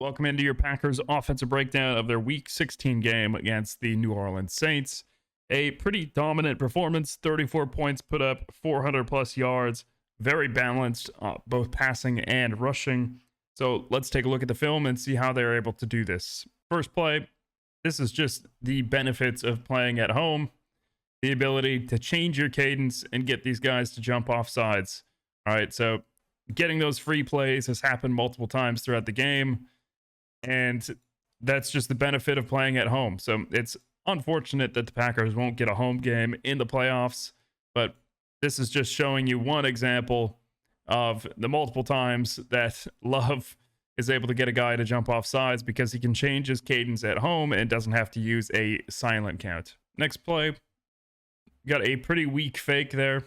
Welcome into your Packers offensive breakdown of their Week 16 game against the New Orleans Saints. A pretty dominant performance, 34 points put up, 400 plus yards, very balanced, both passing and rushing. So let's take a look at the film and see how they're able to do this. First play, this is just the benefits of playing at home, the ability to change your cadence and get these guys to jump off sides. All right, so getting those free plays has happened multiple times throughout the game. And that's just the benefit of playing at home. So it's unfortunate that the Packers won't get a home game in the playoffs, but this is just showing you one example of the multiple times that Love is able to get a guy to jump off sides because he can change his cadence at home and doesn't have to use a silent count. Next play, got a pretty weak fake there.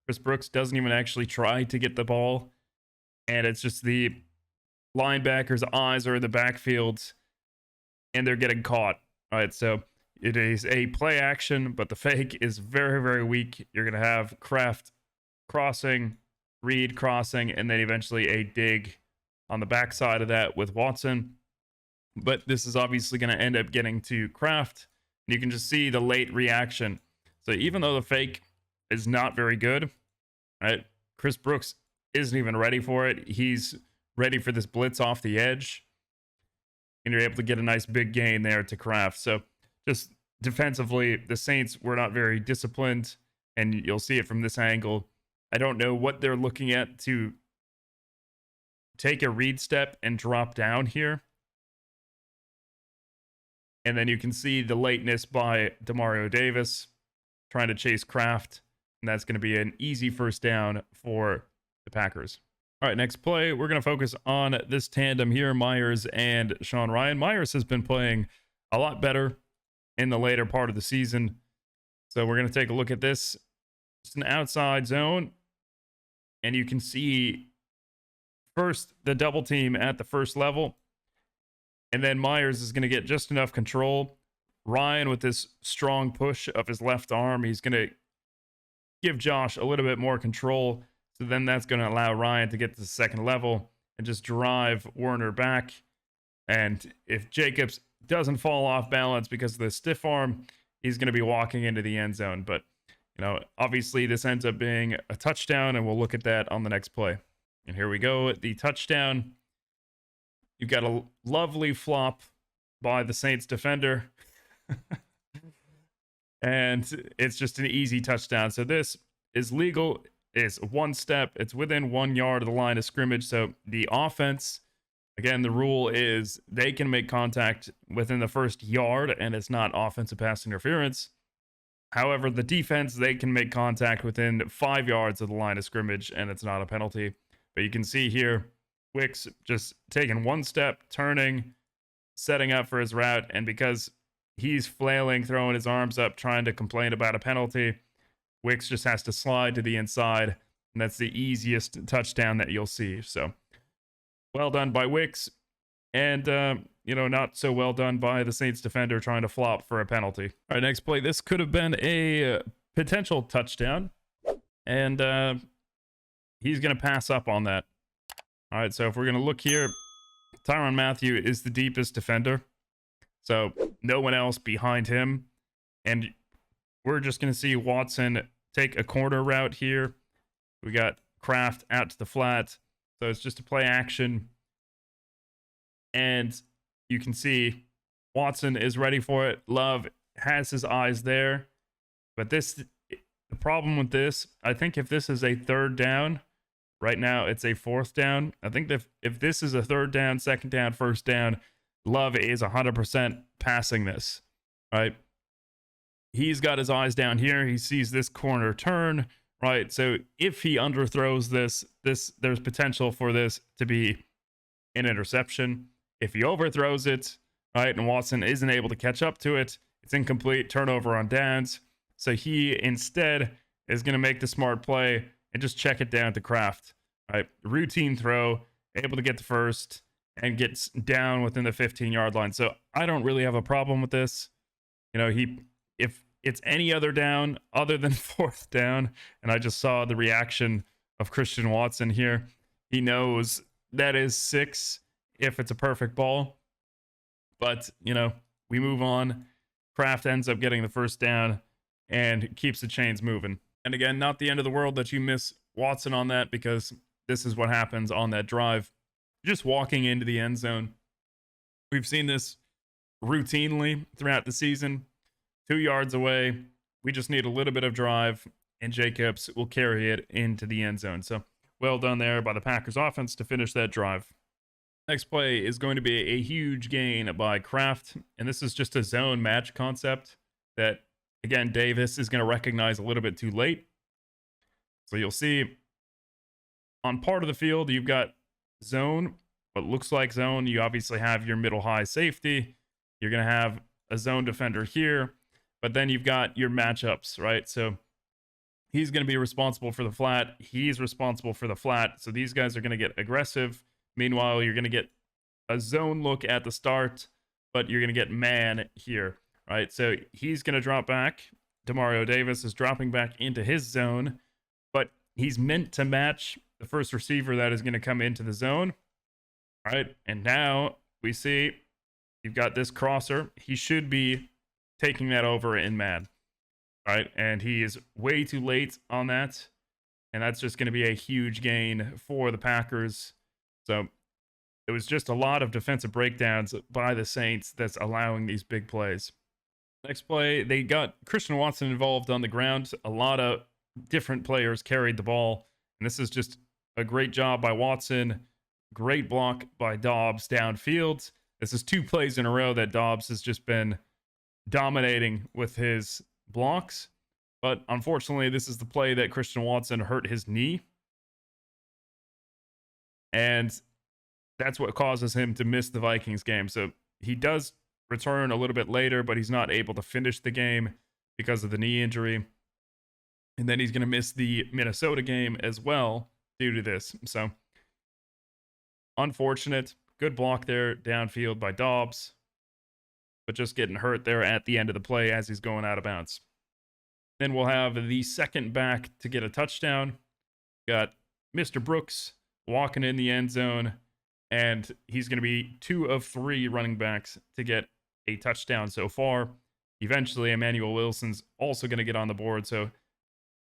Chris Brooks doesn't even actually try to get the ball, and it's just the linebackers' eyes are in the backfield and they're getting caught. All right, so it is a play action, but the fake is very, very weak. You're going to have Kraft crossing, Reed crossing, and then eventually a dig on the backside of that with Watson. But this is obviously going to end up getting to Kraft. You can just see the late reaction. So even though the fake is not very good, right? Chris Brooks isn't even ready for it. He's ready for this blitz off the edge, and you're able to get a nice big gain there to Kraft. So just defensively, the Saints were not very disciplined, and you'll see it from this angle. I don't know what they're looking at to take a read step and drop down here. And then you can see the lateness by Demario Davis trying to chase Kraft, and that's going to be an easy first down for the Packers. All right, next play, we're going to focus on this tandem here, Myers and Sean Ryan. Myers has been playing a lot better in the later part of the season. So we're going to take a look at this. It's an outside zone, and you can see first the double team at the first level, and then Myers is going to get just enough control. Ryan, with this strong push of his left arm, he's going to give Josh a little bit more control. So then that's going to allow Ryan to get to the second level and just drive Werner back. And if Jacobs doesn't fall off balance because of the stiff arm, he's going to be walking into the end zone. But, you know, obviously this ends up being a touchdown, and we'll look at that on the next play. And here we go. The touchdown. You've got a lovely flop by the Saints defender. And it's just an easy touchdown. So this is legal. It's one step. It's within 1 yard of the line of scrimmage. So the offense, again, the rule is they can make contact within the first yard, and it's not offensive pass interference. However, the defense, they can make contact within 5 yards of the line of scrimmage, and it's not a penalty. But you can see here, Wicks just taking one step, turning, setting up for his route, and because he's flailing, throwing his arms up, trying to complain about a penalty, Wicks just has to slide to the inside, and that's the easiest touchdown that you'll see. So, well done by Wicks, and, not so well done by the Saints defender trying to flop for a penalty. All right, next play. This could have been a potential touchdown, and he's going to pass up on that. All right, so if we're going to look here, Tyrann Mathieu is the deepest defender, so no one else behind him, and we're just going to see Watson take a corner route here. We got Kraft out to the flat. So it's just a play action. And you can see Watson is ready for it. Love has his eyes there. But the problem with this, I think if this is a third down, right now it's a fourth down. I think that if this is a third down, second down, first down, Love is 100% passing this, right? He's got his eyes down here. He sees this corner turn, right? So if he underthrows this, there's potential for this to be an interception. If he overthrows it, right, and Watson isn't able to catch up to it, it's incomplete, turnover on downs. So he instead is going to make the smart play and just check it down to Kraft, right? Routine throw, able to get to first, and gets down within the 15-yard line. So I don't really have a problem with this. If it's any other down other than fourth down, and I just saw the reaction of Christian Watson here, he knows that is 6 if it's a perfect ball. But, we move on. Kraft ends up getting the first down and keeps the chains moving. And again, not the end of the world that you miss Watson on that, because this is what happens on that drive. Just walking into the end zone. We've seen this routinely throughout the season. 2 yards away. We just need a little bit of drive, and Jacobs will carry it into the end zone. So well done there by the Packers offense to finish that drive. Next play is going to be a huge gain by Kraft, and this is just a zone match concept that, again, Davis is going to recognize a little bit too late. So you'll see on part of the field, you've got zone, what looks like zone. You obviously have your middle high safety. You're going to have a zone defender here, but then you've got your matchups, right? So he's going to be responsible for the flat. He's responsible for the flat. So these guys are going to get aggressive. Meanwhile, you're going to get a zone look at the start, but you're going to get man here, right? So he's going to drop back. Demario Davis is dropping back into his zone, but he's meant to match the first receiver that is going to come into the zone. All right, and now we see you've got this crosser. He should be taking that over in man, right? And he is way too late on that, and that's just going to be a huge gain for the Packers. So it was just a lot of defensive breakdowns by the Saints that's allowing these big plays. Next play, they got Christian Watson involved on the ground. A lot of different players carried the ball, and this is just a great job by Watson. Great block by Dobbs downfield. This is 2 plays in a row that Dobbs has just been dominating with his blocks. But unfortunately, this is the play that Christian Watson hurt his knee. And that's what causes him to miss the Vikings game. So he does return a little bit later, but he's not able to finish the game because of the knee injury. And then he's going to miss the Minnesota game as well due to this. So unfortunate. Good block there downfield by Dobbs, but just getting hurt there at the end of the play as he's going out of bounds. Then we'll have the second back to get a touchdown. Got Mr. Brooks walking in the end zone, and he's going to be 2 of 3 running backs to get a touchdown so far. Eventually, Emmanuel Wilson's also going to get on the board. So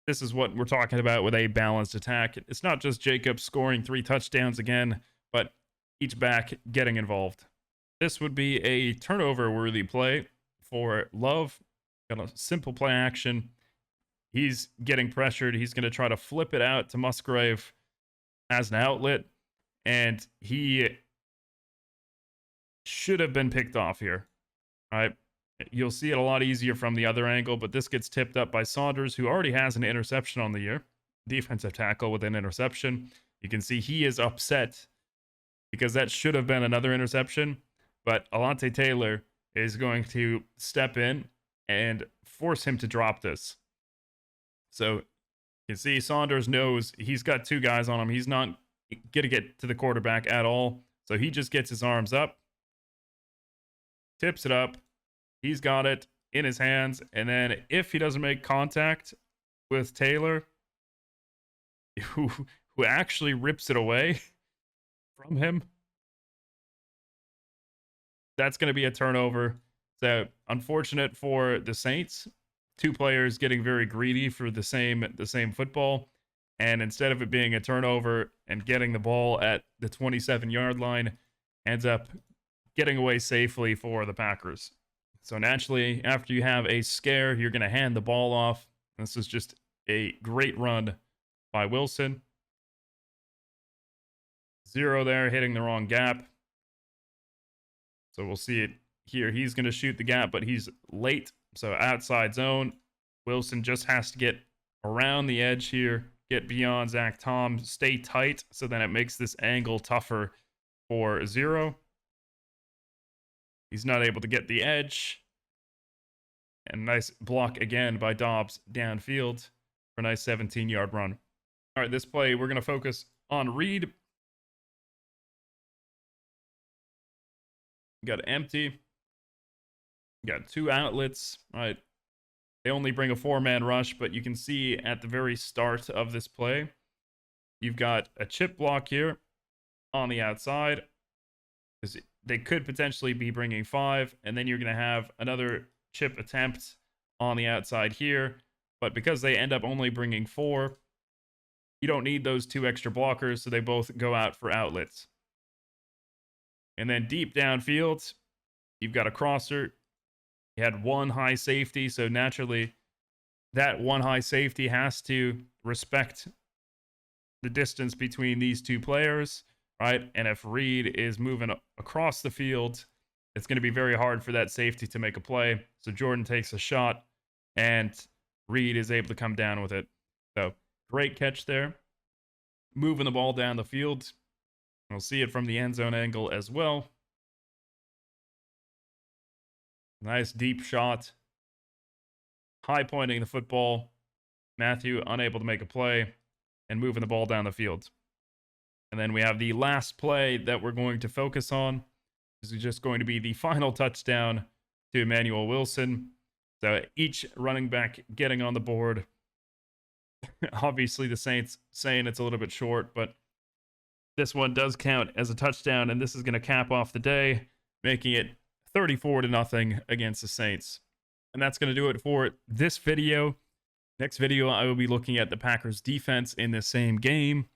this is what we're talking about with a balanced attack. It's not just Jacobs scoring 3 touchdowns again, but each back getting involved. This would be a turnover-worthy play for Love. Got a simple play action. He's getting pressured. He's going to try to flip it out to Musgrave as an outlet, and he should have been picked off here. All right. You'll see it a lot easier from the other angle, but this gets tipped up by Saunders, who already has an interception on the year. Defensive tackle with an interception. You can see he is upset because that should have been another interception, but Alontae Taylor is going to step in and force him to drop this. So you can see Saunders knows he's got 2 guys on him. He's not going to get to the quarterback at all. So he just gets his arms up, tips it up. He's got it in his hands. And then if he doesn't make contact with Taylor, who actually rips it away from him, that's going to be a turnover. So unfortunate for the Saints. 2 players getting very greedy for the same football, and instead of it being a turnover and getting the ball at the 27-yard line, ends up getting away safely for the Packers. So naturally, after you have a scare, you're going to hand the ball off. This is just a great run by Wilson. 0 there, hitting the wrong gap. So we'll see it here. He's going to shoot the gap, but he's late. So outside zone, Wilson just has to get around the edge here, get beyond Zach Tom, stay tight, so then it makes this angle tougher for 0. He's not able to get the edge. And nice block again by Dobbs downfield for a nice 17-yard run. All right, this play, we're going to focus on Reed. Got empty. Got 2 outlets. All right. They only bring a 4-man rush, but you can see at the very start of this play, you've got a chip block here on the outside. because they could potentially be bringing 5, and then you're going to have another chip attempt on the outside here. But because they end up only bringing 4, you don't need those 2 extra blockers, so they both go out for outlets. And then deep downfield, you've got a crosser. You had 1 high safety, so naturally that 1 high safety has to respect the distance between these 2 players, right? And if Reed is moving across the field, it's going to be very hard for that safety to make a play. So Jordan takes a shot, and Reed is able to come down with it. So great catch there. Moving the ball down the field. We'll see it from the end zone angle as well. Nice deep shot. High pointing the football. Matthew unable to make a play and moving the ball down the field. And then we have the last play that we're going to focus on. This is just going to be the final touchdown to Emmanuel Wilson. So each running back getting on the board. Obviously, the Saints saying it's a little bit short, but this one does count as a touchdown, and this is going to cap off the day, making it 34-0 against the Saints. And that's going to do it for this video. Next video, I will be looking at the Packers defense in the same game.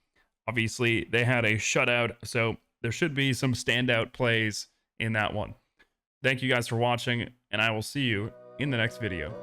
Obviously, they had a shutout, so there should be some standout plays in that one. Thank you guys for watching, and I will see you in the next video.